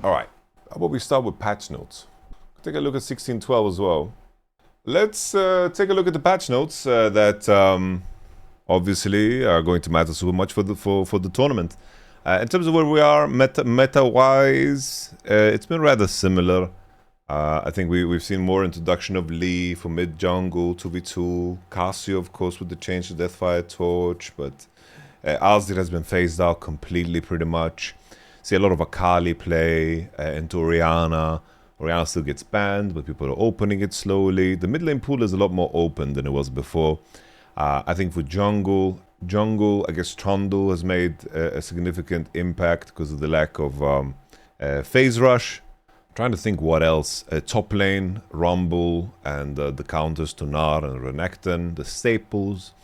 All right, how about we start with patch notes? Take a look at 16.12 as well. Let's take a look at the patch notes that obviously are going to matter super much for the tournament. In terms of where we are meta-wise, it's been rather similar. I think we've seen more introduction of Lee for mid jungle, 2v2, Casio of course with the change to Deathfire Torch, but Azir has been phased out completely pretty much. See a lot of Akali play into Orianna. Orianna still gets banned, but people are opening it slowly. The mid lane pool is a lot more open than it was before. I think for jungle, I guess Trundle has made a significant impact because of the lack of phase rush. I'm trying to think what else. Top lane, Rumble, and the counters to Gnar and Renekton, the staples.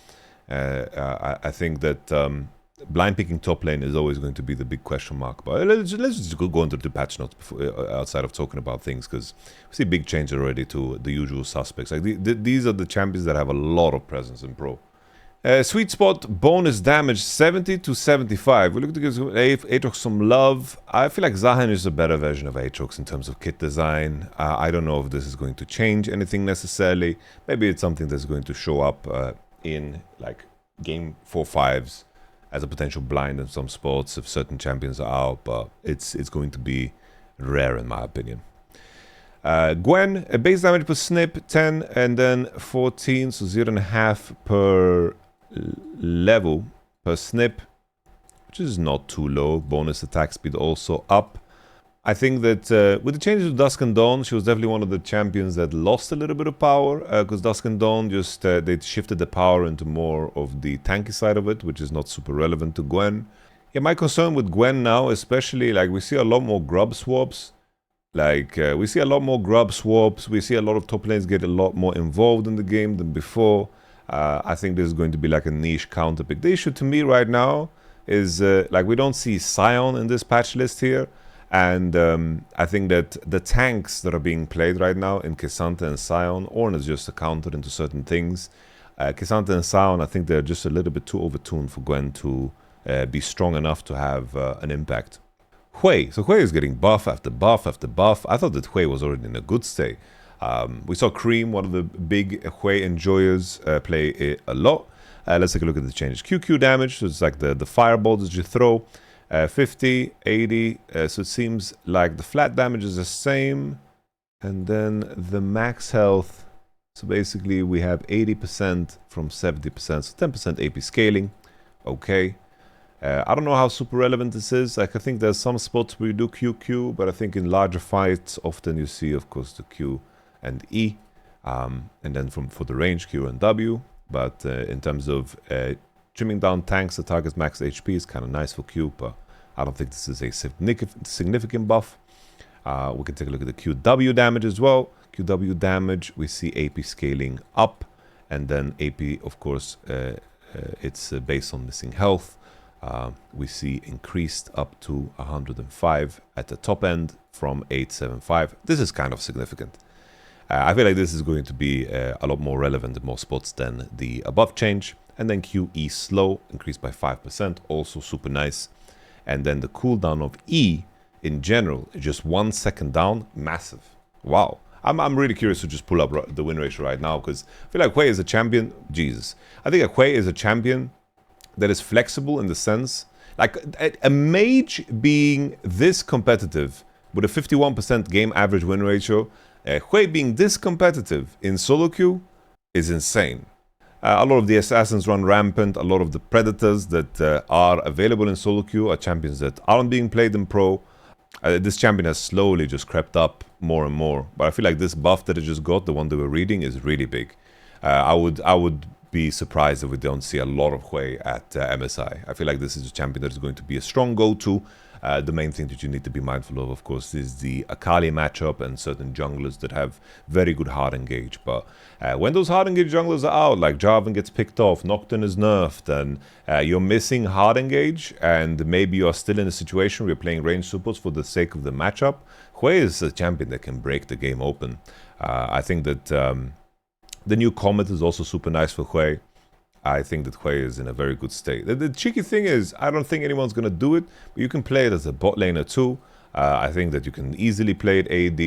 I think that blind picking top lane is always going to be the big question mark. But let's just go into the patch notes before, outside of talking about things, because we see big change already to the usual suspects. Like these are the champions that have a lot of presence in pro. Sweet spot bonus damage 70 to 75. We look to give Aatrox some love. I feel like Zahan is a better version of Aatrox in terms of kit design. I don't know if this is going to change anything necessarily. Maybe it's something that's going to show up in like game 4-5s as a potential blind in some spots if certain champions are out, but it's going to be rare in my opinion. Gwen, a base damage per snip 10 and then 14, so 0.5 per level per snip, which is not too low. Bonus attack speed also up. I think that with the changes to Dusk and Dawn, she was definitely one of the champions that lost a little bit of power, because Dusk and Dawn just they shifted the power into more of the tanky side of it, which is not super relevant to Gwen. Yeah, my concern with Gwen now, especially, like, we see a lot more grub swaps. Like, we see a lot more grub swaps. We see a lot of top lanes get a lot more involved in the game than before. I think this is going to be like a niche counter pick. The issue to me right now is, like, we don't see Sion in this patch list here. And I think that the tanks that are being played right now in K'Sante and Sion, Ornn is just a counter into certain things. K'Sante and Sion, I think they're just a little bit too overtuned for Gwen to be strong enough to have an impact. Hui. So Hui is getting buff after buff after buff. I thought that Hui was already in a good state. We saw Cream, one of the big Hui enjoyers, play it a lot. Let's take a look at the changes. QQ damage, so it's like the fireballs that you throw. 50, 80, so it seems like the flat damage is the same. And then the max health, so basically we have 80% from 70%, so 10% AP scaling. Okay. I don't know how super relevant this is. Like, I think there's some spots where you do QQ, but I think in larger fights, often you see, of course, the Q and E. And then for the range, Q and W. But in terms of trimming down tanks that targets max HP is kind of nice for Q, but I don't think this is a significant buff. We can take a look at the QW damage as well. QW damage, we see AP scaling up, and then AP, of course, it's based on missing health. We see increased up to 105 at the top end from 875. This is kind of significant. I feel like this is going to be a lot more relevant in more spots than the above change. And then QE slow, increased by 5%, also super nice. And then the cooldown of E in general, just 1 second down, massive. Wow. I'm really curious to just pull up the win ratio right now, because I feel like Hui is a champion. Jesus. I think Hui is a champion that is flexible in the sense, like a mage being this competitive with a 51% game average win ratio, Hui being this competitive in solo queue is insane. A lot of the assassins run rampant. A lot of the predators that are available in solo queue are champions that aren't being played in pro. This champion has slowly just crept up more and more. But I feel like this buff that it just got, the one that we're reading, is really big. I would be surprised if we don't see a lot of Hui at MSI. I feel like this is a champion that is going to be a strong go-to. The main thing that you need to be mindful of course, is the Akali matchup and certain junglers that have very good hard engage. But when those hard engage junglers are out, like Jarvan gets picked off, Nocturne is nerfed, and you're missing hard engage, and maybe you're still in a situation where you're playing range supports for the sake of the matchup, Hui is a champion that can break the game open. I think that the new Comet is also super nice for Hui. I think that Hui is in a very good state. The cheeky thing is, I don't think anyone's going to do it, but you can play it as a bot laner too. I think that you can easily play it AD,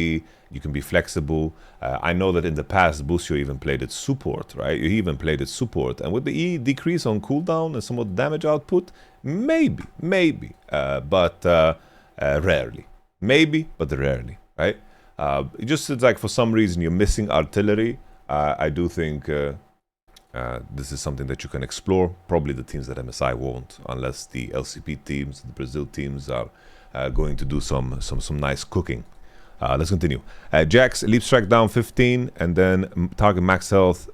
you can be flexible. I know that in the past, Busio even played it support, right? He even played it support. And with the E decrease on cooldown and somewhat damage output, maybe, but rarely. Maybe, but rarely, right? It's like for some reason you're missing artillery. I do think this is something that you can explore. Probably the teams that MSI won't, unless the LCP teams, the Brazil teams are going to do some nice cooking. Let's continue. Jax, leap strike down 15, and then target max health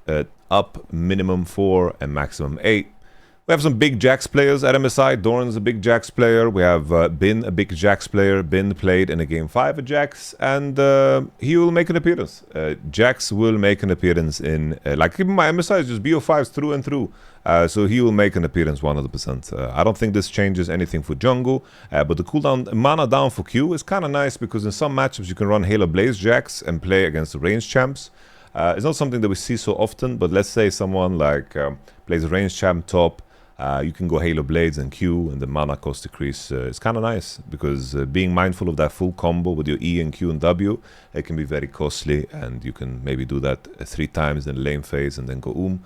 up minimum 4 and maximum 8. We have some big Jax players at MSI. Doran's a big Jax player. We have Bin, a big Jax player. Bin played in a game 5 at Jax, and he will make an appearance. Jax will make an appearance in, keep in mind, MSI is just BO5s through and through. So he will make an appearance 100%. I don't think this changes anything for jungle, but the cooldown, mana down for Q is kind of nice because in some matchups you can run Halo Blaze Jax and play against the range champs. It's not something that we see so often, but let's say someone like plays a range champ top, you can go Halo Blades and Q, and the mana cost decrease is kind of nice because being mindful of that full combo with your E and Q and W, it can be very costly, and you can maybe do that 3 times in the lane phase and then go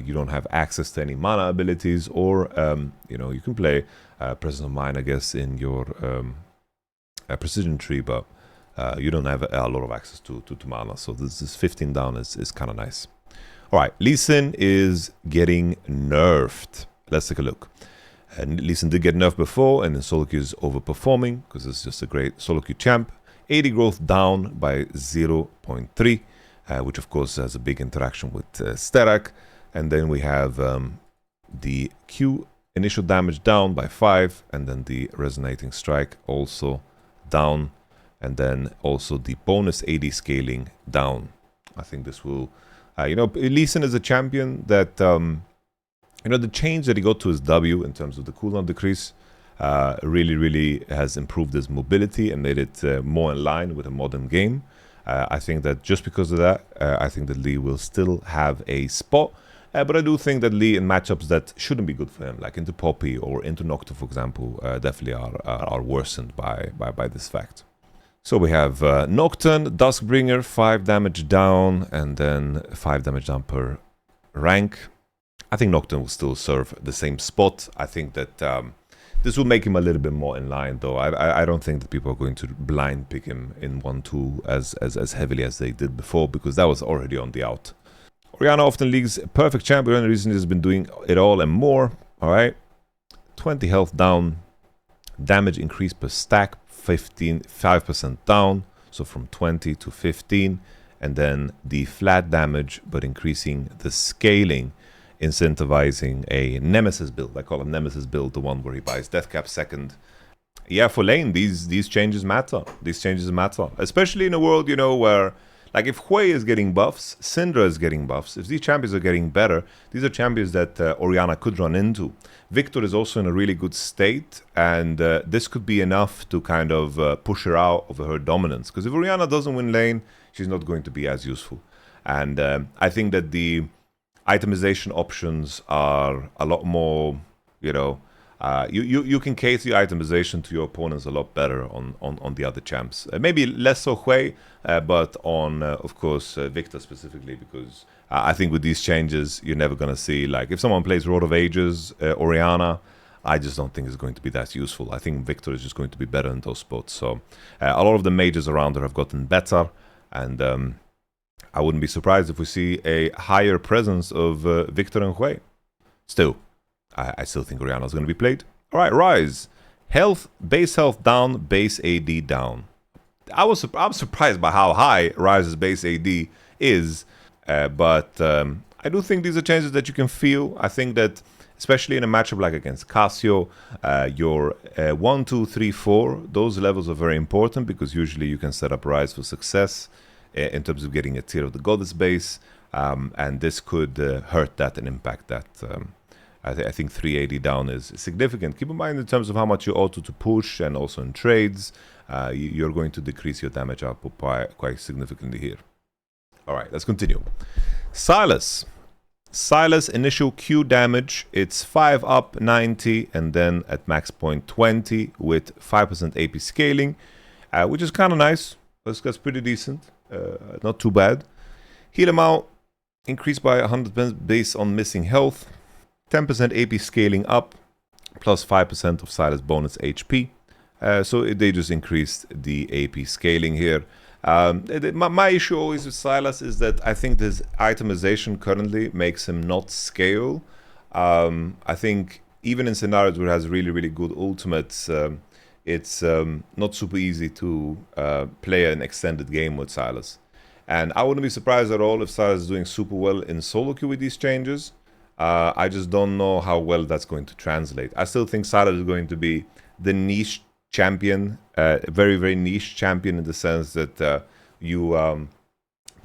you don't have access to any mana abilities, or you can play Presence of Mind, I guess, in your precision tree, but you don't have a lot of access to mana. So this 15 down is kind of nice. All right, Lee Sin is getting nerfed. Let's take a look. And Lee Sin did get nerfed before, and then solo queue is overperforming because it's just a great solo queue champ. 80 growth down by 0.3, which of course has a big interaction with Sterak. And then we have the Q initial damage down by 5, and then the resonating strike also down, and then also the bonus AD scaling down. I think this will, Lee Sin is a champion that, the change that he got to his W in terms of the cooldown decrease really has improved his mobility and made it more in line with a modern game. I think that just because of that, I think that Lee will still have a spot. But I do think that Lee in matchups that shouldn't be good for him, like into Poppy or into Nocturne, for example, definitely are worsened by this fact. So we have Nocturne, Duskbringer, 5 damage down, and then 5 damage down per rank. I think Nocturne will still serve the same spot. I think that this will make him a little bit more in line, though. I don't think that people are going to blind pick him in 1-2 as heavily as they did before, because that was already on the out. Orianna often leagues perfect champion, and recently has been doing it all and more. All right, 20 health down, damage increase per stack 5% down, so from 20 to 15, and then the flat damage but increasing the scaling, incentivizing a Nemesis build. I call a Nemesis build the one where he buys Deathcap second. Yeah, for lane, these changes matter. These changes matter, especially in a world, where, like, if Hui is getting buffs, Syndra is getting buffs. If these champions are getting better, these are champions that Orianna could run into. Victor is also in a really good state, and this could be enough to kind of push her out of her dominance. Because if Orianna doesn't win lane, she's not going to be as useful. And I think that the itemization options are a lot more, you can cater your itemization to your opponents a lot better on the other champs. Maybe less so Hui, but on, of course, Victor specifically, because I think with these changes, you're never going to see, like, if someone plays Road of Ages, Orianna, I just don't think it's going to be that useful. I think Victor is just going to be better in those spots. So a lot of the mages around her have gotten better, and I wouldn't be surprised if we see a higher presence of Victor and Hui. Still, I still think Orianna is going to be played. All right, Rise. Base health down, base AD down. I'm surprised by how high Rise's base AD is, but I do think these are changes that you can feel. I think that, especially in a matchup like against Casio, your 1, 2, 3, 4, those levels are very important, because usually you can set up Rise for success in terms of getting a tier of the Goddess base, and this could hurt that and impact that. I think 380 down is significant. Keep in mind, in terms of how much you auto to push, and also in trades, you're going to decrease your damage output quite significantly here. All right, let's continue. Silas, initial Q damage, it's 5 up 90, and then at max point 20 with 5% AP scaling. which is kind of nice. That's pretty decent. Not too bad. Heal amount increased by 100% based on missing health. 10% AP scaling up, plus 5% of Silas bonus HP. So they just increased the AP scaling here. My issue always with Silas is that I think this itemization currently makes him not scale. I think even in scenarios where it has really, really good ultimates, it's not super easy to play an extended game with Silas. And I wouldn't be surprised at all if Silas is doing super well in solo queue with these changes. I just don't know how well that's going to translate. I still think Silas is going to be the niche champion, very, very niche champion in the sense that you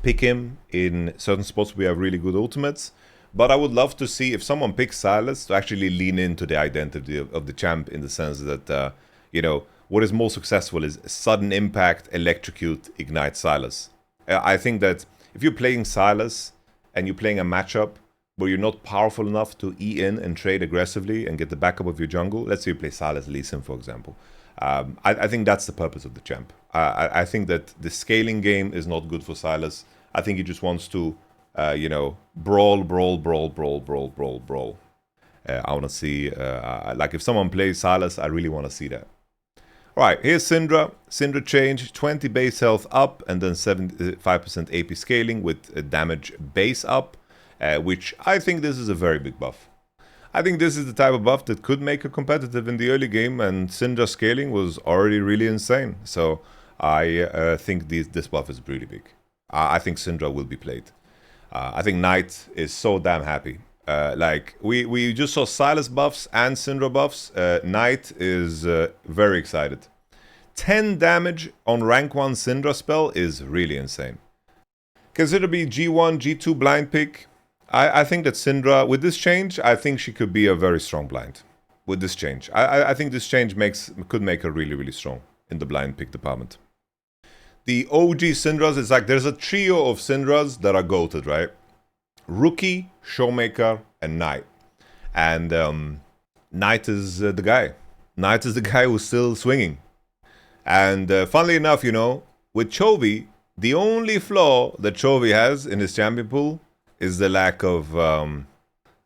pick him in certain spots where we have really good ultimates. But I would love to see if someone picks Silas to actually lean into the identity of the champ in the sense that, you know, what is more successful is sudden impact, electrocute, ignite Silas. I think that if you're playing Silas and you're playing a matchup where you're not powerful enough to E in and trade aggressively and get the backup of your jungle, let's say you play Silas Lee Sin, for example. I think that's the purpose of the champ. I think that the scaling game is not good for Silas. I think he just wants to, you know, brawl. I want to see, like if someone plays Silas, I really want to see that. Alright, here's Syndra. Syndra change, 20 base health up and then 75% AP scaling with damage base up, which I think this is a very big buff. I think this is the type of buff that could make her competitive in the early game, and Syndra scaling was already really insane. So I think this buff is really big. I think Syndra will be played. I think Knight is so damn happy. Like we just saw Silas buffs and Syndra buffs. Knight is very excited. 10 damage on rank 1 Syndra spell is really insane. Consider be G1, G2 blind pick. I think that Syndra, with this change, I think she could be a very strong blind. With this change. I think this change could make her really, really strong in the blind pick department. The OG Syndras, it's like there's a trio of Syndras that are goated, right? Rookie, Showmaker, and Knight. And Knight is the guy. Knight is the guy who's still swinging. And funnily enough, you know, with Chovy, the only flaw that Chovy has in his champion pool is the lack of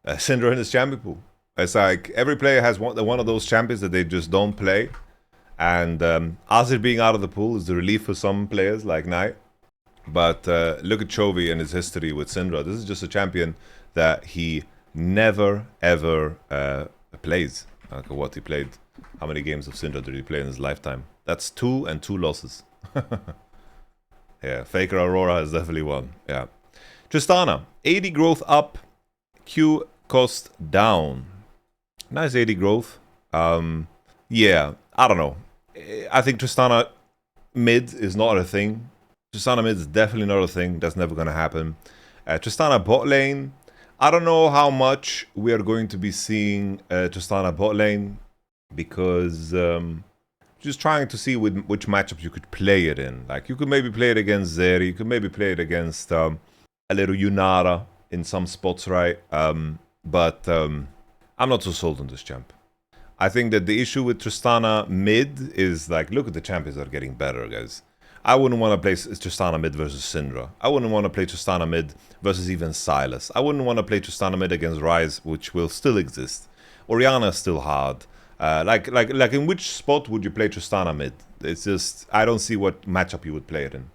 Syndra in his champion pool. It's like every player has one of those champions that they just don't play. And Azir being out of the pool is the relief for some players like Knight. But look at Chovy and his history with Syndra. This is just a champion that he never, ever plays. Like what he played. How many games of Syndra did he play in his lifetime? That's 2 and 2 losses. Yeah, Faker Aurora is definitely one. Yeah. Tristana, 80 growth up, Q cost down. Nice 80 growth. Yeah, I don't know. I think Tristana mid is not a thing. Tristana mid is definitely not a thing. That's never going to happen. Tristana bot lane. I don't know how much we are going to be seeing Tristana bot lane because just trying to see which matchups you could play it in. Like you could maybe play it against Zeri. You could maybe play it against a little Yunara in some spots, right? But I'm not so sold on this champ. I think that the issue with Tristana mid is like, look at the champions that are getting better, guys. I wouldn't want to play Tristana mid versus Syndra. I wouldn't want to play Tristana mid versus even Silas. I wouldn't want to play Tristana mid against Ryze, which will still exist. Orianna is still hard. Like in which spot would you play Tristana mid? It's just, I don't see what matchup you would play it in.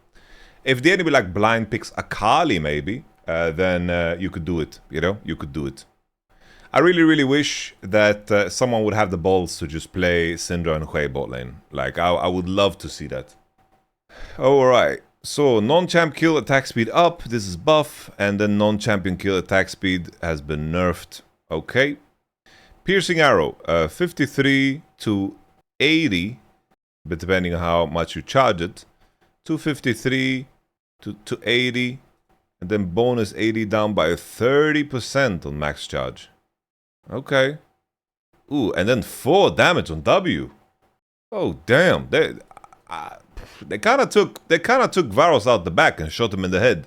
If the enemy like blind picks Akali maybe, then you could do it, you know? You could do it. I really, really wish that someone would have the balls to just play Syndra and Hui bot lane. Like, I would love to see that. Alright, so non-champ kill attack speed up, this is buff, and then non-champion kill attack speed has been nerfed. Okay. Piercing arrow, 53 to 80, but depending on how much you charge it. 253 to 80, and then bonus 80 down by 30% on max charge. Okay. Ooh, and then 4 damage on W. Oh damn! They kind of took Varos out the back and shot him in the head.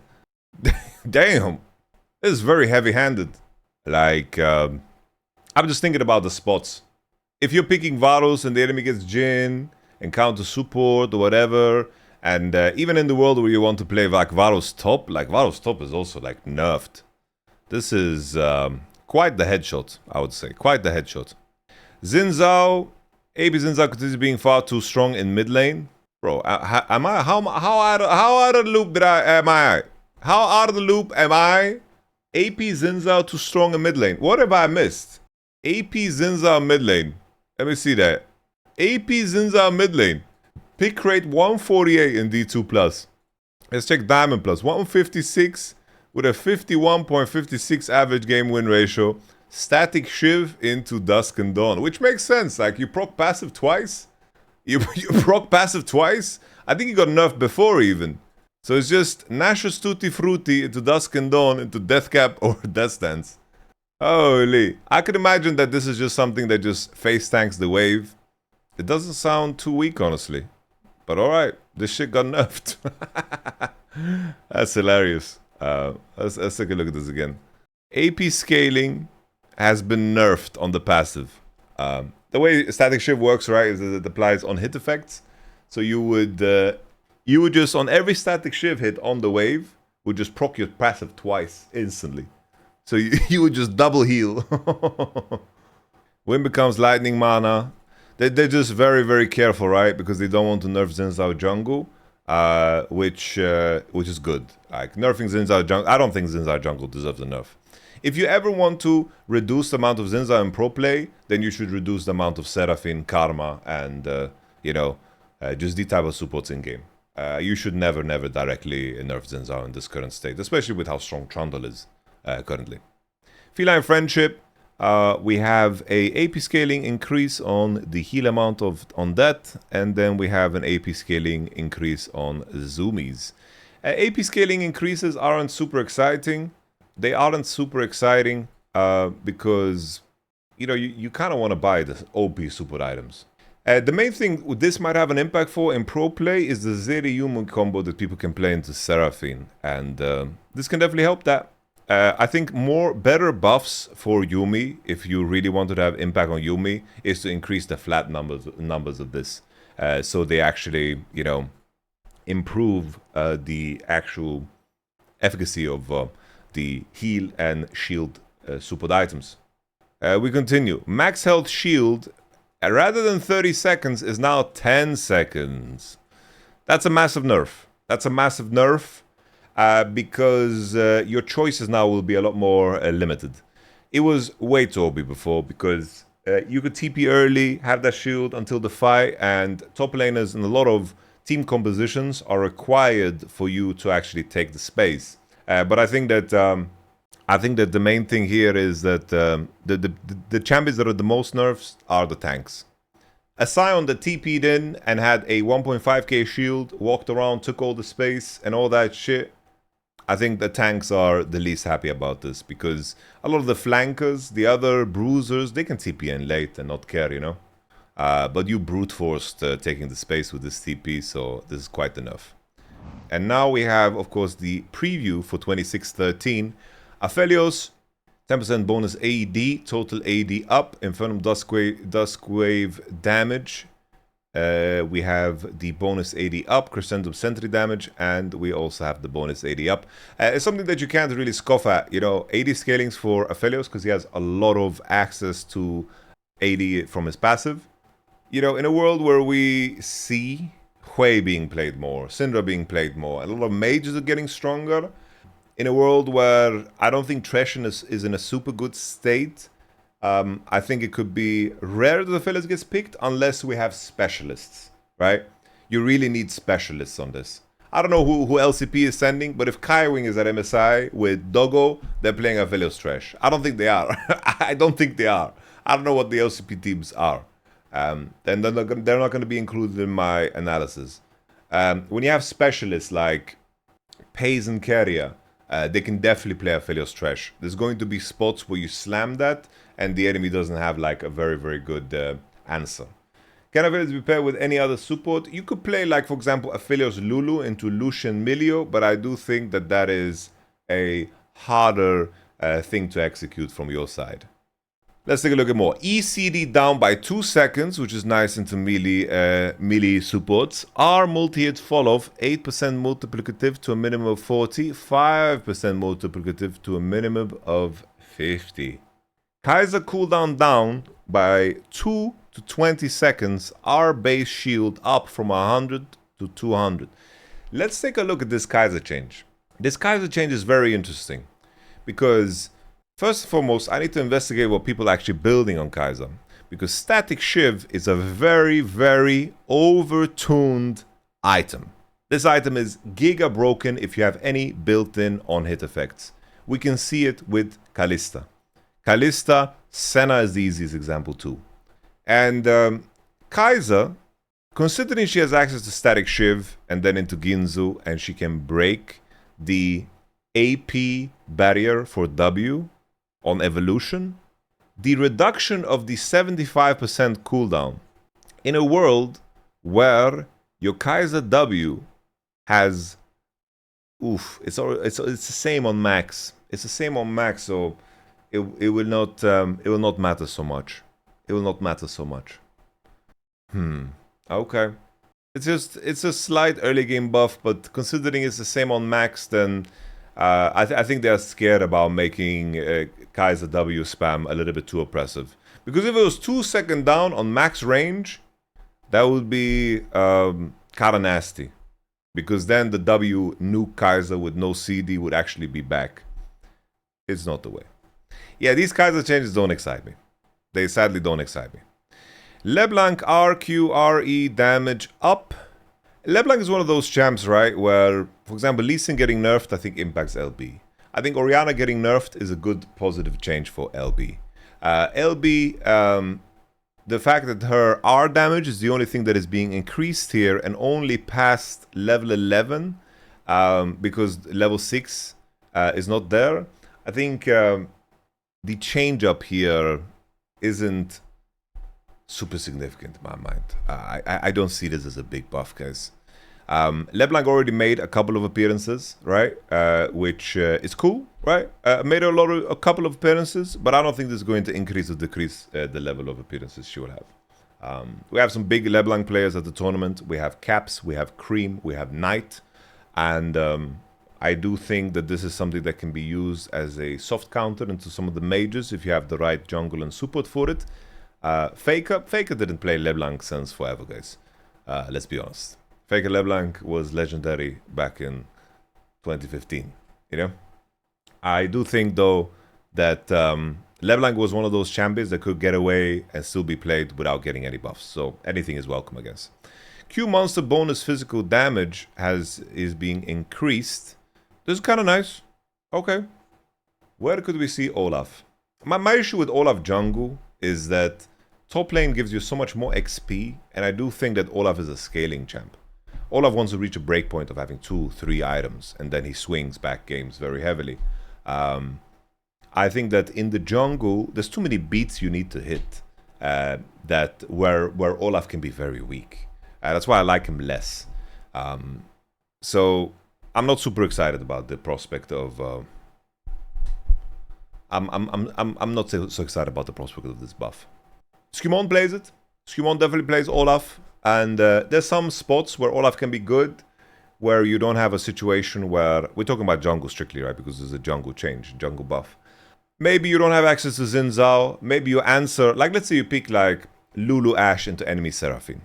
Damn, this is very heavy-handed. Like, I'm just thinking about the spots. If you're picking Varos and the enemy gets Jhin, encounter support or whatever. And even in the world where you want to play like Varus top is also like nerfed. This is quite the headshot, I would say. Quite the headshot. Xin Zhao, AP Xin Zhao continues being far too strong in mid lane. Bro, am I how out of the loop am I? How out of the loop am I? AP Xin Zhao too strong in mid lane. What have I missed? AP Xin Zhao mid lane. Let me see that. AP Xin Zhao mid lane. Pick rate 148 in D2+. Let's check Diamond Plus. 156 with a 51.56 average game win ratio. Static Shiv into Dusk and Dawn. Which makes sense. Like, you proc passive twice. You proc passive twice. I think you got nerfed before even. So it's just Nashor's Tutti Frutti into Dusk and Dawn into Deathcap or Death Stance. Holy. I could imagine that this is just something that just face tanks the wave. It doesn't sound too weak, honestly. But alright, this shit got nerfed. That's hilarious. Let's take a look at this again. AP scaling has been nerfed on the passive. The way Static Shift works, right, is that it applies on hit effects. So you would just, on every Static Shift hit on the wave, would just proc your passive twice, instantly. So you would just double heal. Wind becomes lightning mana. They're just very, very careful, right? Because they don't want to nerf Xin Zhao jungle, which is good. Like, nerfing Xin Zhao jungle, I don't think Xin Zhao jungle deserves a nerf. If you ever want to reduce the amount of Xin Zhao in pro play, then you should reduce the amount of Seraphine, Karma, and, just the type of supports in-game. You should never directly nerf Xin Zhao in this current state, especially with how strong Trundle is currently. Feline Friendship. We have a AP scaling increase on the heal amount on that, and then we have an AP scaling increase on zoomies. AP scaling increases aren't super exciting. They aren't super exciting because you kind of want to buy the OP support items. The main thing this might have an impact for in pro play is the Zeri Yumu combo that people can play into Seraphine, and this can definitely help that. I think better buffs for Yuumi, if you really wanted to have impact on Yuumi, is to increase the flat numbers of this, so they actually, improve the actual efficacy of the heal and shield support items. We continue. Max health shield, rather than 30 seconds, is now 10 seconds. That's a massive nerf. That's a massive nerf. Because your choices now will be a lot more limited. It was way too OP before because you could TP early, have that shield until the fight, and top laners in a lot of team compositions are required for you to actually take the space. But I think that the main thing here is that the champions that are the most nerfs are the tanks. A Sion that TP'd in and had a 1.5k shield, walked around, took all the space and all that shit. I think the tanks are the least happy about this because a lot of the flankers, the other bruisers, they can TP in late and not care, But you brute forced taking the space with this TP, so this is quite enough. And now we have, of course, the preview for 26-13. Aphelios, 10% bonus AD, total AD up, Infernum Duskwave damage. We have the bonus AD up, Crescendo Sentry damage, and we also have the bonus AD up. It's something that you can't really scoff at, AD scalings for Aphelios because he has a lot of access to AD from his passive. In a world where we see Hui being played more, Syndra being played more, a lot of mages are getting stronger. In a world where I don't think Thresh is in a super good state, I think it could be rare that the Aphelios gets picked unless we have specialists, right? You really need specialists on this. I don't know who LCP is sending, but if Kaiwing is at MSI with Doggo, they're playing Aphelios Thresh. I don't think they are. I don't think they are. I don't know what the LCP teams are. Then they're not going to be included in my analysis. When you have specialists like Pays and Keria, they can definitely play Aphelios Thresh. There's going to be spots where you slam that and the enemy doesn't have like a very, very good answer. Can Aphelios be paired with any other support? You could play like, for example, Aphelios Lulu into Lucian Milio, but I do think that is a harder thing to execute from your side. Let's take a look at more. ECD down by 2 seconds, which is nice into melee supports. R multi-hit fall-off, 8% multiplicative to a minimum of 40, 5% multiplicative to a minimum of 50. Kaiser cooldown down by 2 to 20 seconds. R base shield up from 100 to 200. Let's take a look at this Kaiser change. This Kaiser change is very interesting because first and foremost, I need to investigate what people are actually building on Kaiser. Because Static Shiv is a very, very overtuned item. This item is giga broken if you have any built-in on-hit effects. We can see it with Kalista. Kalista, Senna is the easiest example too. And Kaiser, considering she has access to Static Shiv and then into Ginzu, and she can break the AP barrier for W on evolution, the reduction of the 75% cooldown in a world where your Kaiser W has, it's the same on max. It's the same on max, so it will not matter so much. It will not matter so much. Okay. It's a slight early game buff, but considering it's the same on max, then I think they're scared about making Kaiser W spam a little bit too oppressive. Because if it was 2 seconds down on max range, that would be kinda nasty. Because then the W nuke Kaiser with no CD would actually be back. It's not the way. Yeah, these Kaiser changes don't excite me. They sadly don't excite me. LeBlanc RQRE damage up. LeBlanc is one of those champs, right, where, for example, Lee Sin getting nerfed, I think impacts LB. I think Orianna getting nerfed is a good positive change for LB. LB, the fact that her R damage is the only thing that is being increased here and only past level 11 because level 6 is not there. I think the change up here isn't super significant in my mind. I don't see this as a big buff, guys. LeBlanc already made a couple of appearances, right? Which is cool, right? Made a couple of appearances, but I don't think this is going to increase or decrease the level of appearances she will have. We have some big LeBlanc players at the tournament. We have Caps, we have Cream, we have Knight, and I do think that this is something that can be used as a soft counter into some of the majors if you have the right jungle and support for it. Faker didn't play LeBlanc since forever, guys. Let's be honest. Faker LeBlanc was legendary back in 2015, you know? I do think, though, that LeBlanc was one of those champions that could get away and still be played without getting any buffs. So anything is welcome, I guess. Q monster bonus physical damage is being increased. This is kind of nice. Okay. Where could we see Olaf? My issue with Olaf jungle is that top lane gives you so much more XP, and I do think that Olaf is a scaling champ. Olaf wants to reach a breakpoint of having 2-3 items, and then he swings back games very heavily. I think that in the jungle, there's too many beats you need to hit that where Olaf can be very weak. That's why I like him less. So I'm not super excited about the prospect of. I'm not so excited about the prospect of this buff. Skimon plays it. Skimon definitely plays Olaf. And there's some spots where Olaf can be good, where you don't have a situation where... We're talking about jungle strictly, right? Because there's a jungle change, jungle buff. Maybe you don't have access to Xin Zhao. Maybe you answer... Like, let's say you pick, like, Lulu Ashe into enemy Seraphine.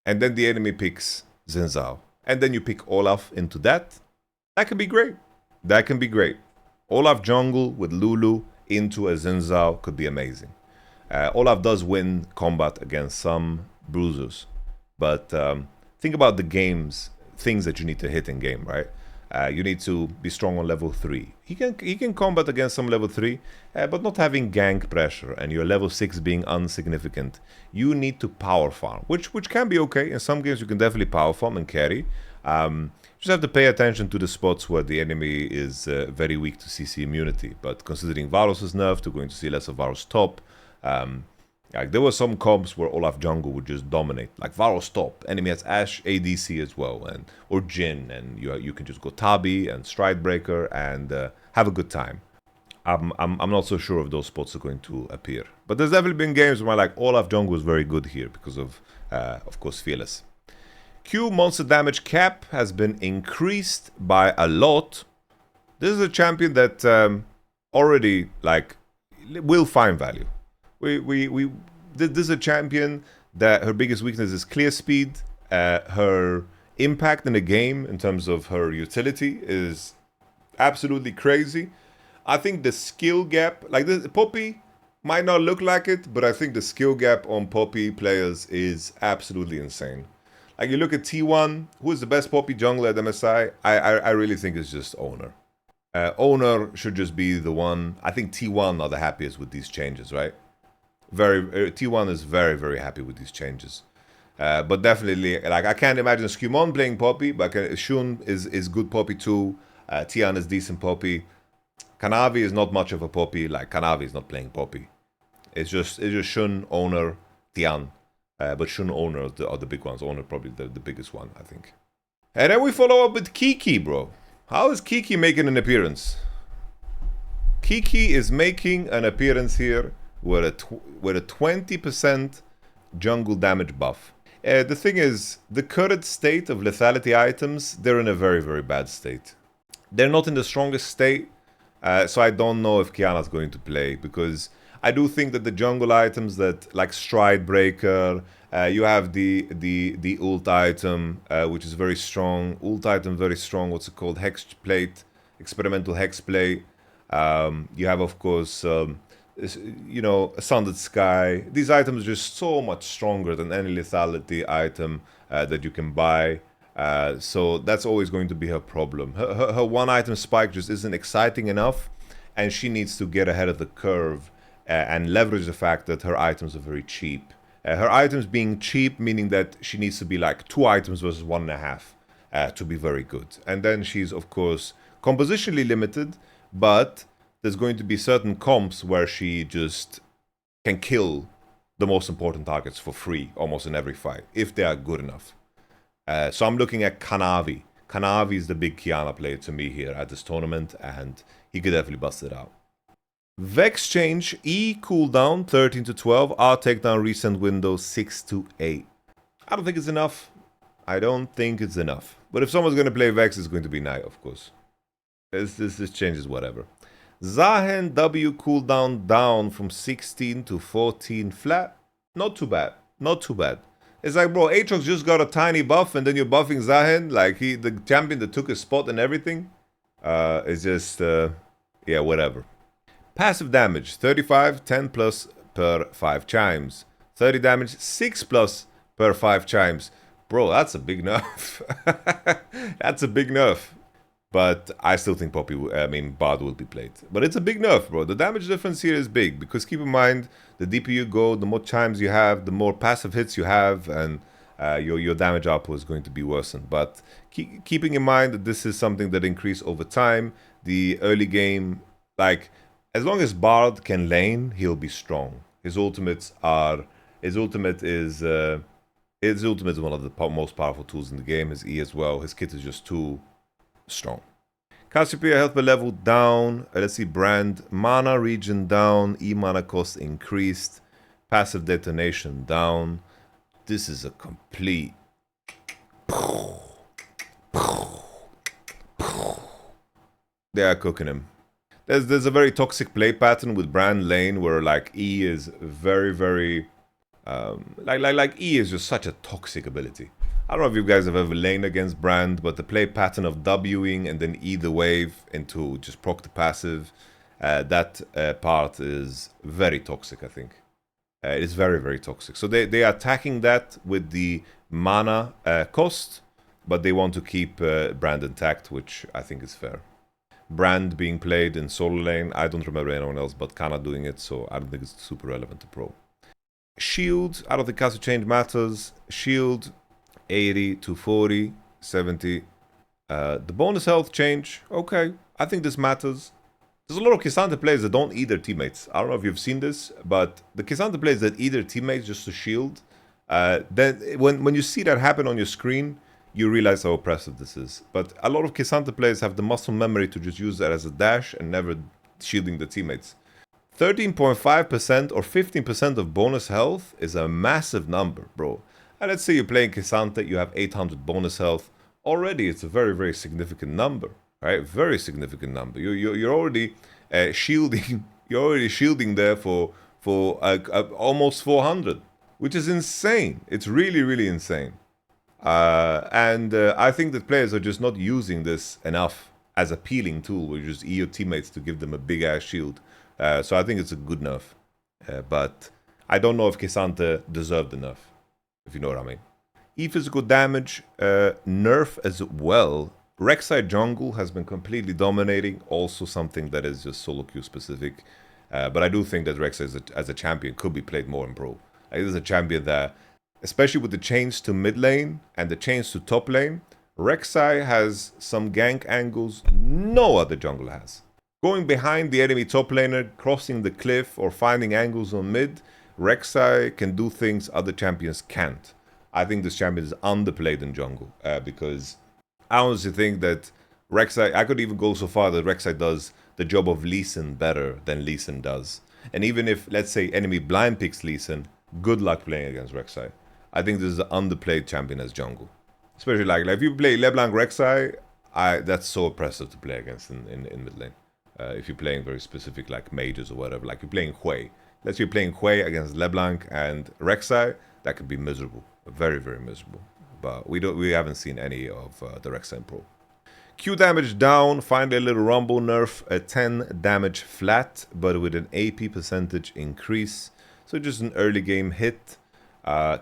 And then the enemy picks Xin Zhao. And then you pick Olaf into that. That can be great. That can be great. Olaf jungle with Lulu into a Xin Zhao could be amazing. Olaf does win combat against some bruisers. But think about the things that you need to hit in game, right? You need to be strong on level 3. He can combat against some level 3, but not having gank pressure and your level 6 being insignificant. You need to power farm, which can be okay. In some games you can definitely power farm and carry. Just have to pay attention to the spots where the enemy is very weak to CC immunity. But considering Varus' nerf, we're going to see less of Varus top. Like there were some comps where Olaf jungle would just dominate, like Varus top. Enemy has Ashe ADC as well, or Jhin, and you can just go Tabi and Stridebreaker and have a good time. I'm not so sure if those spots are going to appear. But there's definitely been games where like Olaf Jungle was very good here because of course, Fearless. Q monster damage cap has been increased by a lot. This is a champion that already like will find value. This is a champion that her biggest weakness is clear speed. Her impact in the game in terms of her utility is absolutely crazy. I think the skill gap, like this, Poppy might not look like it, but I think the skill gap on Poppy players is absolutely insane. Like you look at T1, who is the best Poppy jungler at MSI? I really think it's just Owner. Owner should just be the one. I think T1 are the happiest with these changes, right? T1 is very, very happy with these changes. But definitely, like I can't imagine Skumon playing Poppy, but Shun is good Poppy too. Tian is decent Poppy. Kanavi is not much of a Poppy. Like Kanavi is not playing Poppy. It's just Shun, Owner, Tian. But Shun, Owner are the big ones. Owner probably the biggest one, I think. And then we follow up with Kiki, bro. How is Kiki making an appearance? Kiki is making an appearance here with a 20% jungle damage buff. The thing is, the current state of lethality items, they're in a very, very bad state. They're not in the strongest state, so I don't know if Kiana's going to play, because I do think that the jungle items that, like Stride Breaker, you have the ult item, which is very strong. Ult item, very strong. What's it called? Hex Plate, Experimental Hex Plate. You have, of course, you know, a Sundered Sky. These items are just so much stronger than any lethality item that you can buy. So that's always going to be her problem. Her one item spike just isn't exciting enough, and she needs to get ahead of the curve and leverage the fact that her items are very cheap. Her items being cheap, meaning that she needs to be like 2 items versus 1.5 to be very good. And then she's, of course, compositionally limited, but there's going to be certain comps where she just can kill the most important targets for free almost in every fight, if they are good enough. So I'm looking at Kanavi. Kanavi is the big Kiana player to me here at this tournament, and he could definitely bust it out. Vex change, E cooldown 13 to 12, R takedown recent window 6 to 8. I don't think it's enough. I don't think it's enough. But if someone's going to play Vex, it's going to be Knight, of course. This changes whatever. Zahen W cooldown down from 16 to 14 flat. Not too bad. Not too bad. It's like, bro, Aatrox just got a tiny buff and then you're buffing Zahen. Like, the champion that took his spot and everything. It's just, yeah, whatever. Passive damage, 35, 10 plus per 5 chimes. 30 damage, 6 plus per 5 chimes. Bro, that's a big nerf. That's a big nerf. But I still think Bard will be played. But it's a big nerf, bro. The damage difference here is big. Because keep in mind, the deeper you go, the more chimes you have, the more passive hits you have, and your damage output is going to be worsened. But keeping in mind that this is something that increases over time, the early game, like, as long as Bard can lane, he'll be strong. His ultimate is one of the most powerful tools in the game. His E as well. His kit is just too strong. Cassiopeia health per level down. Let's see, brand. Mana region down. E mana cost increased. Passive detonation down. This is a complete... They are cooking him. There's a very toxic play pattern with Brand lane where like E is very, very like E is just such a toxic ability. I don't know if you guys have ever laned against Brand, but the play pattern of Wing and then E the wave into just proc the passive, that part is very toxic, I think. It is very, very toxic. So they are attacking that with the mana cost, but they want to keep Brand intact, which I think is fair. Brand being played in solo lane, I don't remember anyone else but Kana doing it, so I don't think it's super relevant to pro. Shield, I don't think Castle change matters. Shield, 80 to 40, 70. The bonus health change, okay, I think this matters. There's a lot of K'Sante players that don't eat their teammates. I don't know if you've seen this, but the K'Sante players that eat their teammates just to shield, then when you see that happen on your screen, you realize how oppressive this is. But a lot of K'Sante players have the muscle memory to just use that as a dash and never shielding the teammates. 13.5% or 15% of bonus health is a massive number, bro. And let's say you're playing K'Sante, you have 800 bonus health. Already, it's a very, very significant number, right? Very significant number. You're already shielding. You're already shielding there for almost 400, which is insane. It's really, really insane. And I think that players are just not using this enough as a peeling tool, where you just your teammates to give them a big ass shield. So I think it's a good nerf, but I don't know if K'Sante deserved the nerf, if you know what I mean. E-physical damage nerf as well. Rek'Sai jungle has been completely dominating, also something that is just solo queue specific. But I do think that Rek'Sai as a champion could be played more in pro. It is a champion that, especially with the change to mid lane and the change to top lane, Rek'Sai has some gank angles no other jungle has. Going behind the enemy top laner, crossing the cliff, or finding angles on mid, Rek'Sai can do things other champions can't. I think this champion is underplayed in jungle because I honestly think that Rek'Sai, I could even go so far that Rek'Sai does the job of Lee Sin better than Lee Sin does. And even if, let's say, enemy blind picks Lee Sin, good luck playing against Rek'Sai. I think this is an underplayed champion as jungle. Especially like if you play LeBlanc Rek'Sai, that's so oppressive to play against in mid lane. If you're playing very specific like mages or whatever, like you're playing Hui. Let's say you're playing Hui against LeBlanc and Rek'Sai, that could be miserable. Very, very miserable. But we haven't seen any of the Rek'Sai Pro. Q damage down, finally a little rumble nerf, a 10 damage flat, but with an AP percentage increase. So just an early game hit.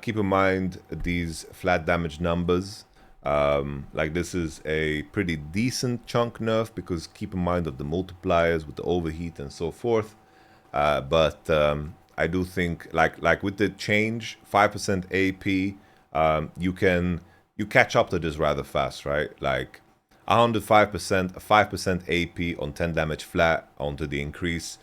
Keep in mind these flat damage numbers. Like this is a pretty decent chunk nerf because keep in mind of the multipliers with the overheat and so forth. But I do think like with the change 5% AP, you catch up to this rather fast, right? Like 105%, 5% AP on 10 damage flat onto the increase.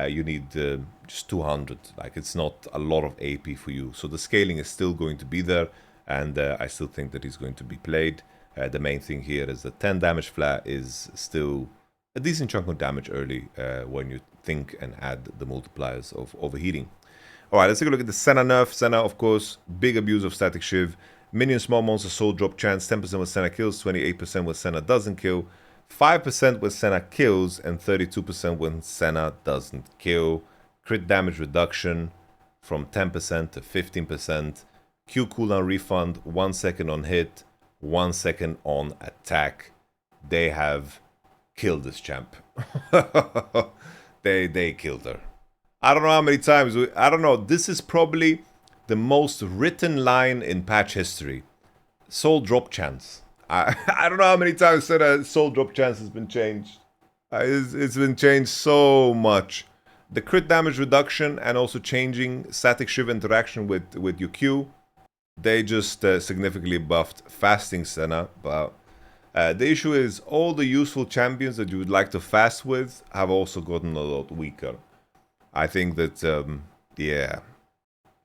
You need just 200. Like it's not a lot of AP for you. So the scaling is still going to be there. And I still think that he's going to be played. The main thing here is that 10 damage flat is still a decent chunk of damage early when you think and add the multipliers of overheating. All right, let's take a look at the Senna nerf. Senna, of course, big abuse of static shiv. Minion small monster soul drop chance, 10% when Senna kills, 28% when Senna doesn't kill, 5% when Senna kills, and 32% when Senna doesn't kill. Crit damage reduction from 10% to 15%. Q cooldown refund, 1 second on hit, 1 second on attack. They have killed this champ. they killed her. I don't know how many times, I don't know, this is probably the most written line in patch history. Soul drop chance. I don't know how many times soul drop chance has been changed. It's been changed so much. The crit damage reduction and also changing static shiv interaction with your Q. They just significantly buffed fasting Senna, but the issue is all the useful champions that you would like to fast with have also gotten a lot weaker. I think that, yeah,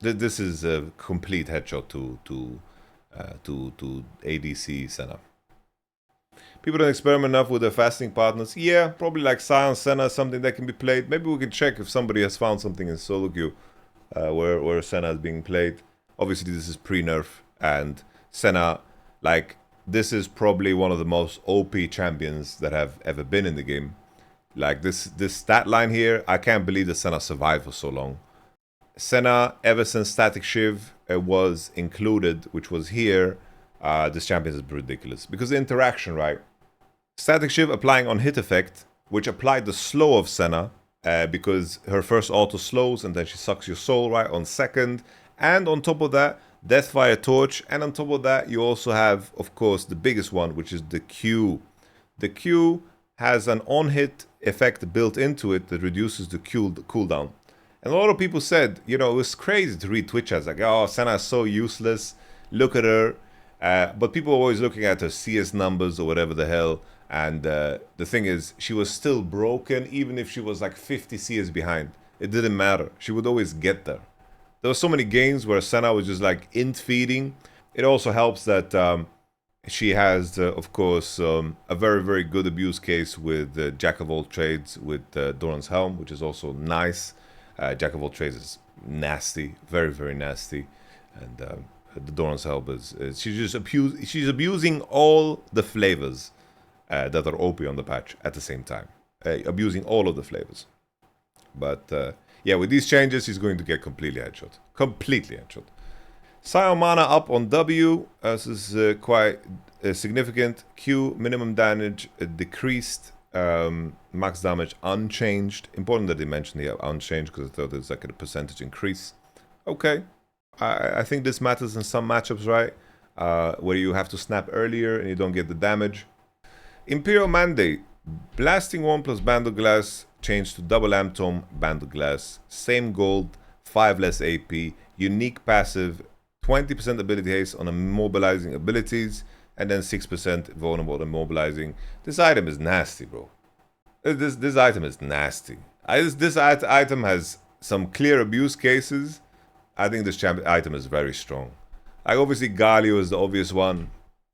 this is a complete headshot to ADC Senna. People don't experiment enough with their fasting partners. Yeah, probably like Sion Senna, something that can be played. Maybe we can check if somebody has found something in solo queue where Senna is being played. Obviously, this is pre-nerf, and Senna, like, this is probably one of the most OP champions that have ever been in the game. Like, this stat line here, I can't believe that Senna survived for so long. Senna, ever since Static Shiv was included, which was here, this champion is ridiculous. Because the interaction, right? Static Shiv applying on hit effect, which applied the slow of Senna, because her first auto slows, and then she sucks your soul, right, on second. And on top of that, Deathfire Torch. And on top of that, you also have, of course, the biggest one, which is the Q. The Q has an on-hit effect built into it that reduces the cooldown. And a lot of people said, you know, it was crazy to read Twitch as like, oh, Senna is so useless. Look at her. But people are always looking at her CS numbers or whatever the hell. And the thing is, she was still broken, even if she was like 50 CS behind. It didn't matter. She would always get there. There were so many games where Senna was just like int feeding. It also helps that She has, of course, a very, very good abuse case with Jack of all trades with Doran's Helm, which is also nice. Jack of all trades is nasty, very, very nasty. And the Doran's Helm is she's abusing all the flavors that are OP on the patch at the same time. Abusing all of the flavors. But yeah, with these changes, he's going to get completely headshot. Completely headshot. Sion mana up on W. This is quite significant. Q, minimum damage decreased. Max damage unchanged. Important that they mentioned here unchanged because I thought there's like a percentage increase. Okay. I think this matters in some matchups, right? Where you have to snap earlier and you don't get the damage. Imperial Mandate. Blasting 1 plus Band of Glass changed to double Amtom, Band of Glass. Same gold, 5 less AP. Unique passive, 20% ability haste on immobilizing abilities, and then 6% vulnerable immobilizing. This item is nasty, bro. This item is nasty. This item has some clear abuse cases. I think this item is very strong. Like obviously Galio is the obvious one.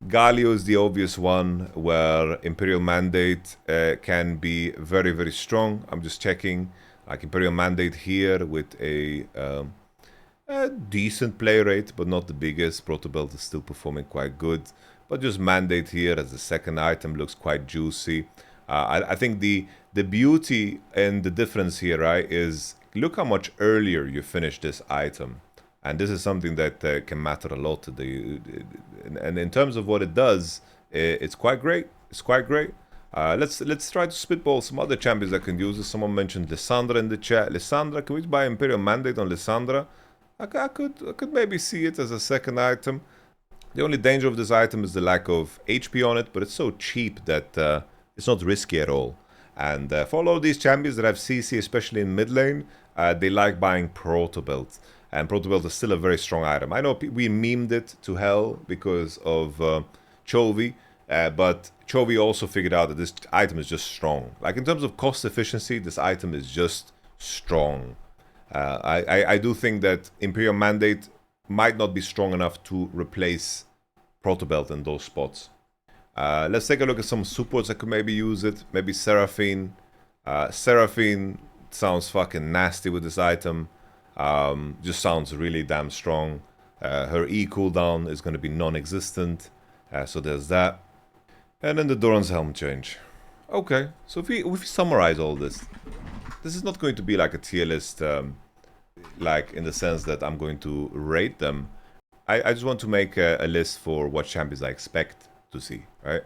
Galio is the obvious one where Imperial Mandate can be very, very strong. I'm just checking. Like Imperial Mandate here with a decent play rate, but not the biggest. Protobelt is still performing quite good. But just Mandate here as the second item looks quite juicy. I think the beauty and the difference here, right, is look how much earlier you finish this item. And this is something that can matter a lot. And in terms of what it does, it's quite great. It's quite great. Let's try to spitball some other champions that can use this. Someone mentioned Lissandra in the chat. Lissandra, can we buy Imperial Mandate on Lissandra? I could maybe see it as a second item. The only danger of this item is the lack of HP on it, but it's so cheap that it's not risky at all. And for all of these champions that have CC, especially in mid lane, they like buying Protobelt. And Protobelt is still a very strong item. I know we memed it to hell because of Chovy, but Chovy also figured out that this item is just strong. Like in terms of cost efficiency, this item is just strong. I do think that Imperial Mandate might not be strong enough to replace Protobelt in those spots. Let's take a look at some supports that could maybe use it. Maybe Seraphine. Seraphine sounds fucking nasty with this item. Just sounds really damn strong. Her E cooldown is going to be non-existent. So there's that. And then the Doran's Helm change. Okay, so if we summarize all this, this is not going to be like a tier list, like in the sense that I'm going to rate them. I just want to make a list for what champions I expect to see, right?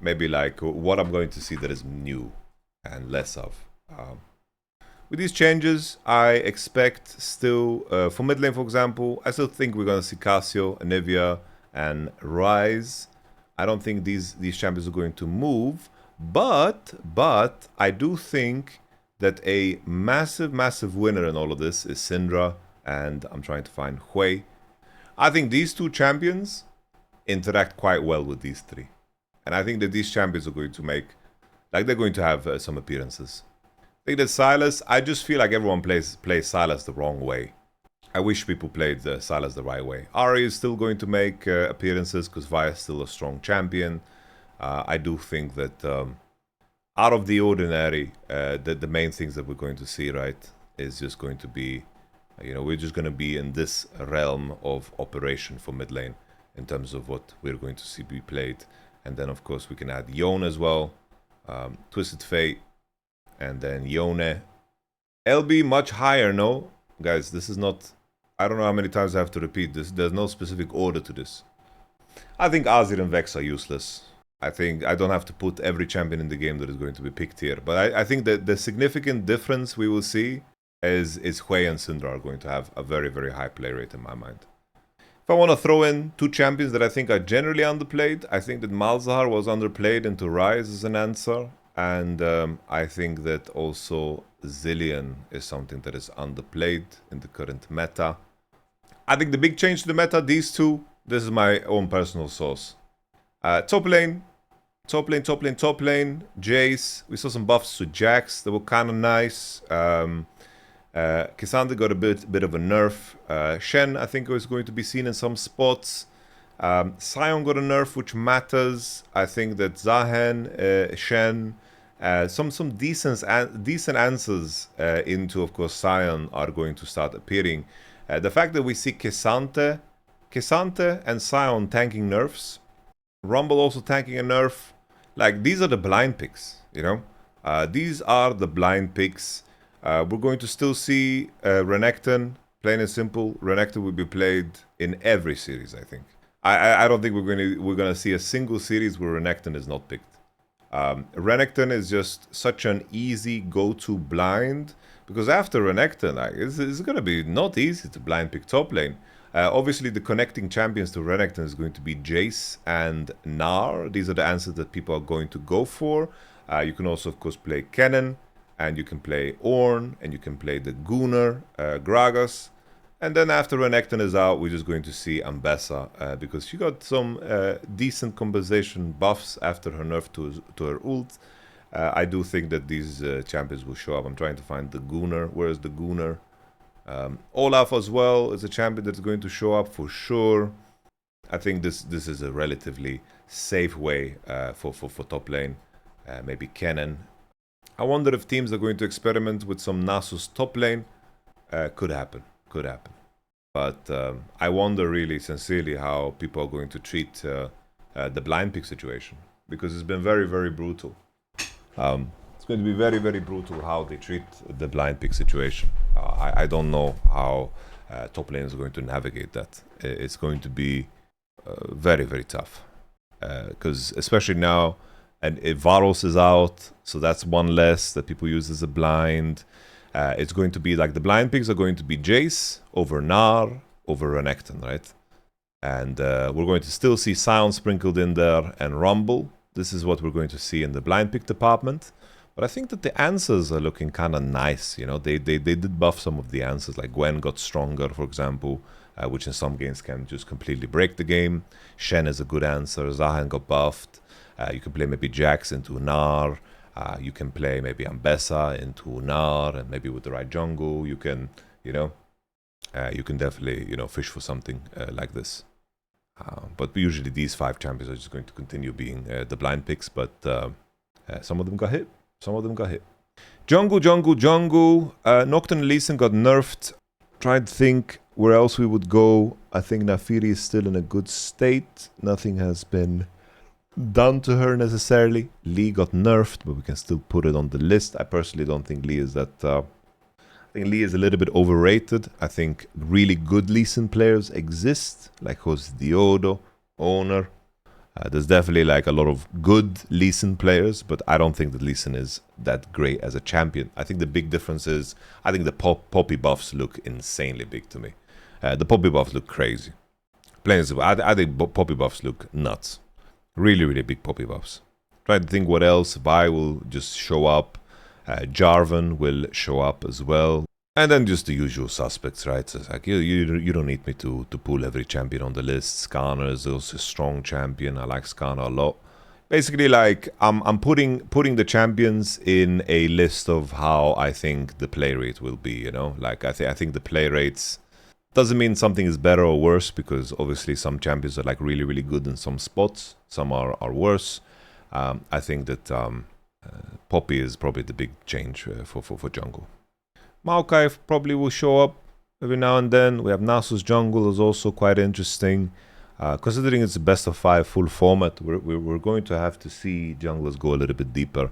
Maybe like what I'm going to see that is new and less of. With these changes, I expect still, for mid lane for example, I still think we're going to see Cassio, Anivia, and Ryze. I don't think these champions are going to move, but I do think that a massive winner in all of this is Syndra, and I'm trying to find Hui. I think these two champions interact quite well with these three. And I think that these champions are going to make, like they're going to have some appearances. I think that Sylas, I just feel like everyone plays Sylas the wrong way. I wish people played Sylas the right way. Ahri is still going to make appearances because Vi is still a strong champion. I do think that out of the ordinary, the main things that we're going to see, right, is just going to be, you know, we're just going to be in this realm of operation for mid lane in terms of what we're going to see be played. And then, of course, we can add YON as well, Twisted Fate, and then Yone. LB much higher, no? Guys, this is not, I don't know how many times I have to repeat this. There's no specific order to this. I think Azir and Vex are useless. I think I don't have to put every champion in the game that is going to be picked here. But I think that the significant difference we will see is Hui and Syndra are going to have a very high play rate in my mind. If I want to throw in two champions that I think are generally underplayed, I think that Malzahar was underplayed into Ryze as an answer. And I think that also Zilean is something that is underplayed in the current meta. I think the big change to the meta, these two, this is my own personal source. Top lane, Jace. We saw some buffs to Jax that were kind of nice. K'Sante got a bit of a nerf. Shen, I think, was going to be seen in some spots. Sion got a nerf, which matters. I think that Zahen, Shen, some decent answers into, of course, Sion are going to start appearing. The fact that we see Kesante and Sion tanking nerfs, Rumble also tanking a nerf, like these are the blind picks, you know? These are the blind picks. We're going to still see Renekton, plain and simple. Renekton will be played in every series, I think. I don't think we're gonna see a single series where Renekton is not picked. Renekton is just such an easy go-to blind, because after Renekton, like, it's gonna be not easy to blind pick top lane. Obviously, the connecting champions to Renekton is going to be Jace and Gnar. These are the answers that people are going to go for. You can also, of course, play Cannon, and you can play Ornn, and you can play the Gunnar, Gragas. And then after Renekton is out, we're just going to see Ambessa, because she got some decent compensation buffs after her nerf to her ult. I do think that these champions will show up. I'm trying to find the Gunnar. Where is the Gunnar? Olaf as well is a champion that's going to show up for sure. I think this is a relatively safe way for top lane. Maybe Cannon. I wonder if teams are going to experiment with some Nasus top lane. Could happen. Could happen. But I wonder really sincerely how people are going to treat the blind pick situation, because it's been very, very brutal. It's going to be very, very brutal how they treat the blind pick situation. I don't know how top lane is going to navigate that. It's going to be very, very tough, because especially now, and Varos is out, so that's one less that people use as a blind. It's going to be like the blind picks are going to be Jace over Gnar over Renekton, right? And we're going to still see Sion sprinkled in there and Rumble. This is what we're going to see in the blind pick department. But I think that the answers are looking kind of nice. You know, they did buff some of the answers, like Gwen got stronger, for example, which in some games can just completely break the game. Shen is a good answer. Zahen got buffed. You can play maybe Jax into Gnar. You can play maybe Ambessa into Gnar, and maybe with the right jungle, you can, you know, you can definitely, you know, fish for something like this. But usually these 5 champions are just going to continue being the blind picks, but some of them got hit. Some of them got hit. Jungle. Nocturne and Lee Sin got nerfed. Tried to think where else we would go. I think Naafiri is still in a good state. Nothing has been done to her necessarily. Lee got nerfed, but we can still put it on the list. I personally don't think Lee is that... I think Lee is a little bit overrated. I think really good Lee Sin players exist, like Jose Diodo, Owner. There's definitely like a lot of good Lee Sin players, but I don't think that Lee Sin is that great as a champion. I think the big difference is, I think the Poppy buffs look insanely big to me. The Poppy buffs look crazy. Plain and simple, I think Poppy buffs look nuts. Really, really big Poppy buffs. Try to think what else. Vi will just show up. Jarvan will show up as well. And then just the usual suspects, right? So it's like, you don't need me to pull every champion on the list. Skarner is also a strong champion. I like Skarner a lot. Basically, like, I'm putting the champions in a list of how I think the play rate will be, you know? Like, I think the play rates doesn't mean something is better or worse, because obviously some champions are like really, really good in some spots. Some are worse. I think that Poppy is probably the big change for jungle. Maokai probably will show up every now and then. We have Nasus jungle is also quite interesting. Considering it's a best of 5 full format, we're going to have to see junglers go a little bit deeper.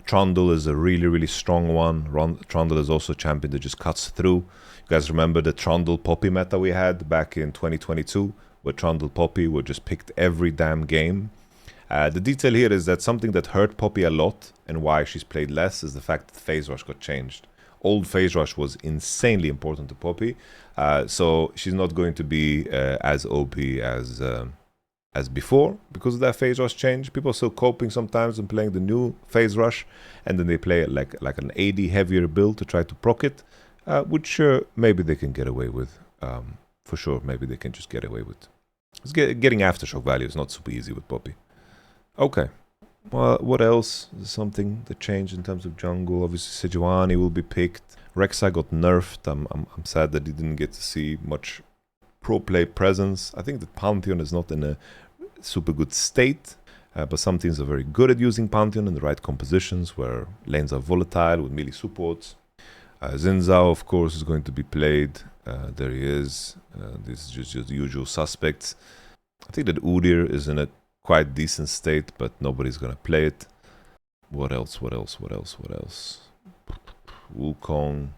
Trundle is a really, really strong one. Trundle is also a champion that just cuts through. You guys remember the Trundle Poppy meta we had back in 2022, where Trundle Poppy were just picked every damn game. The detail here is that something that hurt Poppy a lot and why she's played less is the fact that Phase Rush got changed. Old Phase Rush was insanely important to Poppy, so she's not going to be as OP as before because of that Phase Rush change. People are still coping sometimes and playing the new Phase Rush, and then they play like an AD heavier build to try to proc it, which maybe they can get away with. For sure, maybe they can just get away with. Getting aftershock value is not super easy with Poppy. Okay. Well, what else? There's something that changed in terms of jungle. Obviously, Sejuani will be picked. Rek'Sai got nerfed. I'm sad that he didn't get to see much pro play presence. I think that Pantheon is not in a super good state, but some teams are very good at using Pantheon in the right compositions where lanes are volatile with melee supports. Zinzao, of course, is going to be played. There he is. This is just the usual suspects. I think that Udyr is in a quite decent state, but nobody's going to play it. What else? Wukong.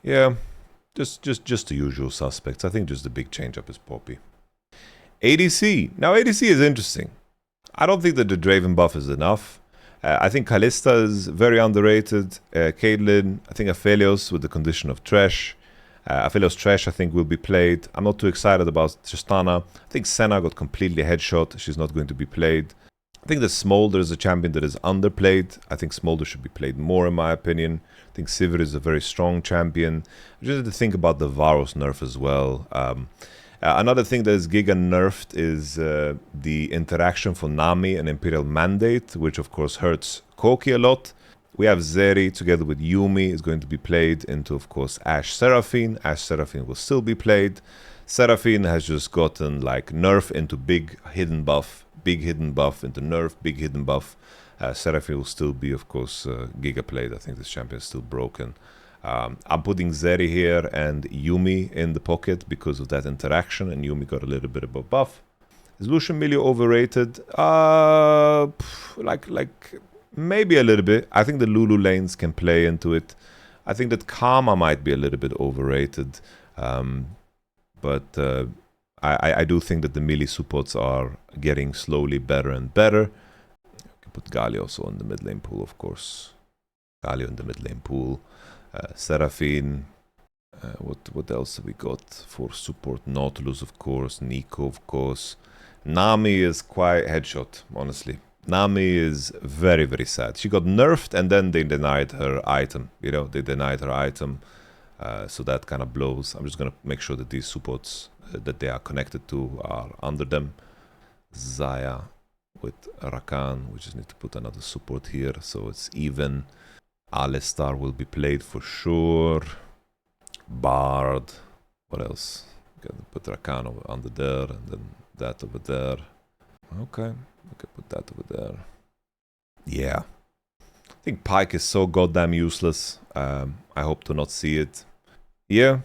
Yeah, just the usual suspects. I think just the big change-up is Poppy. ADC. Now, ADC is interesting. I don't think that the Draven buff is enough. I think Kalista is very underrated. Caitlyn, I think Aphelios with the condition of Trash. Aphelios Trash, I think, will be played. I'm not too excited about Tristana. I think Senna got completely headshot. She's not going to be played. I think that Smolder is a champion that is underplayed. I think Smolder should be played more, in my opinion. I think Sivir is a very strong champion. I just have to think about the Varus nerf as well. Another thing that is Giga nerfed is the interaction for Nami and Imperial Mandate, which of course hurts Koki a lot. We have Zeri together with Yuumi is going to be played into, of course, Ashe Seraphine. Ashe Seraphine will still be played. Seraphine has just gotten like nerf into big hidden buff into nerf, big hidden buff. Seraphine will still be, of course, Giga played. I think this champion is still broken. I'm putting Zeri here and Yuumi in the pocket because of that interaction, and Yuumi got a little bit of a buff. Is Lucian Milio overrated? Like maybe a little bit. I think the Lulu lanes can play into it. I think that Karma might be a little bit overrated. But I do think that the melee supports are getting slowly better and better. You can put Galio also in the mid lane pool, of course. Galio in the mid lane pool. Seraphine. What else have we got for support? Nautilus, of course. Nico, of course. Nami is quite headshot, honestly. Nami is very, very sad. She got nerfed and then they denied her item. You know, they denied her item. So that kind of blows. I'm just going to make sure that these supports that they are connected to are under them. Zaya with Rakan. We just need to put another support here so it's even. Alistar will be played for sure. Bard. What else? Gonna put Rakan under there and then that over there. Okay, we can put that over there. Yeah. I think Pyke is so goddamn useless. I hope to not see it. Yeah.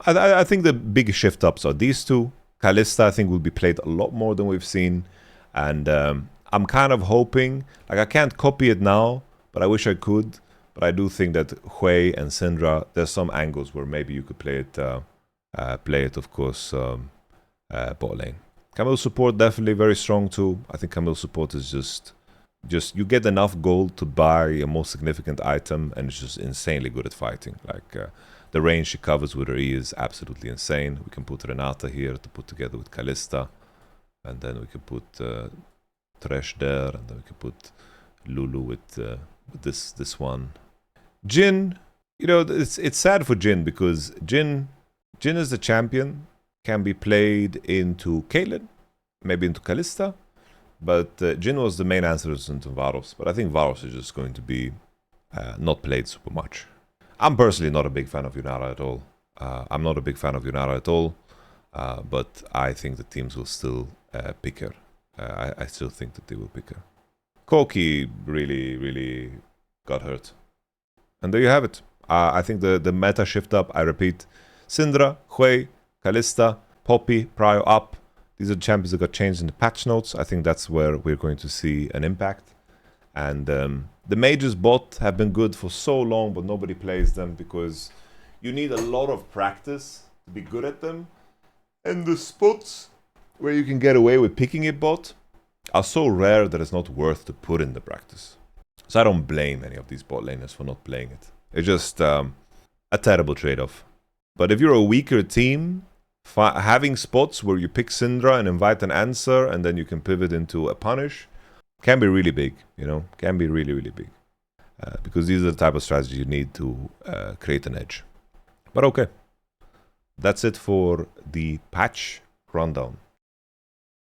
I think the big shift ups are these two. Kalista, I think, will be played a lot more than we've seen. And I'm kind of hoping, like, I can't copy it now, but I wish I could. But I do think that Hui and Syndra, there's some angles where maybe you could play it, of course, bot lane. Camille support definitely very strong too. I think Camille support is just you get enough gold to buy a more significant item, and it's just insanely good at fighting. Like the range she covers with her E is absolutely insane. We can put Renata here to put together with Kalista, and then we can put Thresh there, and then we can put Lulu with this one. Jhin, you know, it's sad for Jhin because Jhin is the champion, can be played into Caitlyn, maybe into Kalista, but Jhin was the main answer into Varus. But I think Varus is just going to be not played super much. I'm personally not a big fan of Yunara at all. I'm not a big fan of Yunara at all, but I think the teams will still pick her. I still think that they will pick her. Koki really got hurt. And there you have it. I think the meta shift up, I repeat, Syndra, Hui, Kalista, Poppy, Prio up. These are the champions that got changed in the patch notes. I think that's where we're going to see an impact. And the mages bot have been good for so long, but nobody plays them because you need a lot of practice to be good at them. And the spots where you can get away with picking it bot are so rare that it's not worth to put in the practice. So I don't blame any of these bot laners for not playing it. It's just a terrible trade-off. But if you're a weaker team, having spots where you pick Syndra and invite an answer and then you can pivot into a punish can be really big, you know, can be really big. Because these are the type of strategies you need to create an edge. But okay, that's it for the patch rundown.